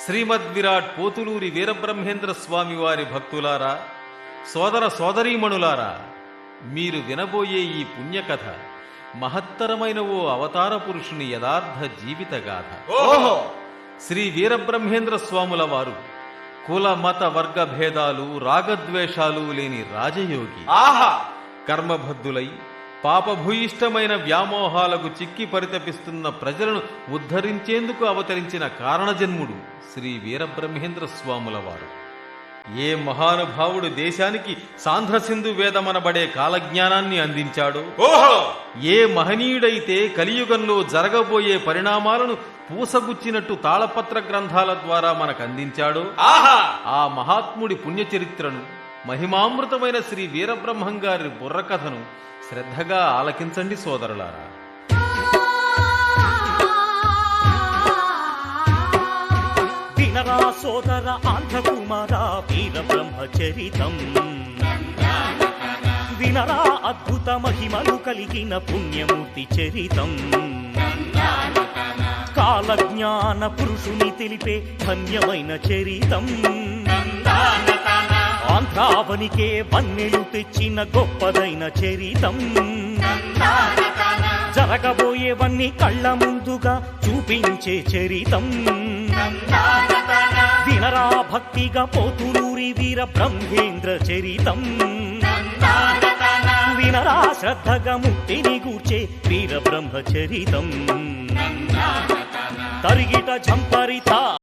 శ్రీమద్విరాట్ పోతులూరి వీరబ్రహ్మేంద్ర స్వామి వారి భక్తులారా, సోదర సోదరీమణులారా, మీరు వినబోయే ఈ పుణ్యకథ మహత్తరమైన ఓ అవతార పురుషుని యథార్థ జీవితగాథ. ఓహో! శ్రీ వీరబ్రహ్మేంద్ర స్వాముల వారు కుల మత వర్గ భేదాలు రాగద్వేషాలు లేని రాజయోగి. ఆహా! కర్మబద్ధులై పాపభూయిష్టమైన వ్యామోహాలకు చిక్కి పరితపిస్తున్న ప్రజలను ఉద్ధరించేందుకు అవతరించిన కారణజన్ముడు శ్రీ వీరబ్రహ్మేంద్ర స్వాముల వారు. ఏ మహానుభావుడు దేశానికి సాంధ్రసింధు వేదమనబడే కాలజ్ఞానాన్ని అందించాడో, ఓహో! ఏ మహనీయుడైతే కలియుగంలో జరగబోయే పరిణామాలను పూసగుచ్చినట్టు తాళపత్ర గ్రంథాల ద్వారా మనకందించాడో, ఆహా! ఆ మహాత్ముడి పుణ్యచరిత్రను, మహిమామృతమైన శ్రీ వీరబ్రహ్మంగారి బుర్రకథను శ్రద్ధగా ఆలకించండి సోదరులారా. వినరా సోదర ఆంధ్రకుమార వీరబ్రహ్మచరితం, వినరా అద్భుత మహిమలు కలిగిన పుణ్యమూర్తి చరితం. కాలజ్ఞాన పురుషుని తెలిపే ధన్యమైన చరితం. ఆంధ్రావనికే వన్నెలు తెచ్చిన గొప్పదైన చరితం. జరగబోయేవన్నీ కళ్ళ ముందుగా చూపించే చరితం. వినరా భక్తిగా పోతులూరి వీర బ్రహ్మేంద్ర చరితం. వినరా శ్రద్ధగా ముక్తిని గూర్చే వీర బ్రహ్మచరితం. తరిగిట జంపరిత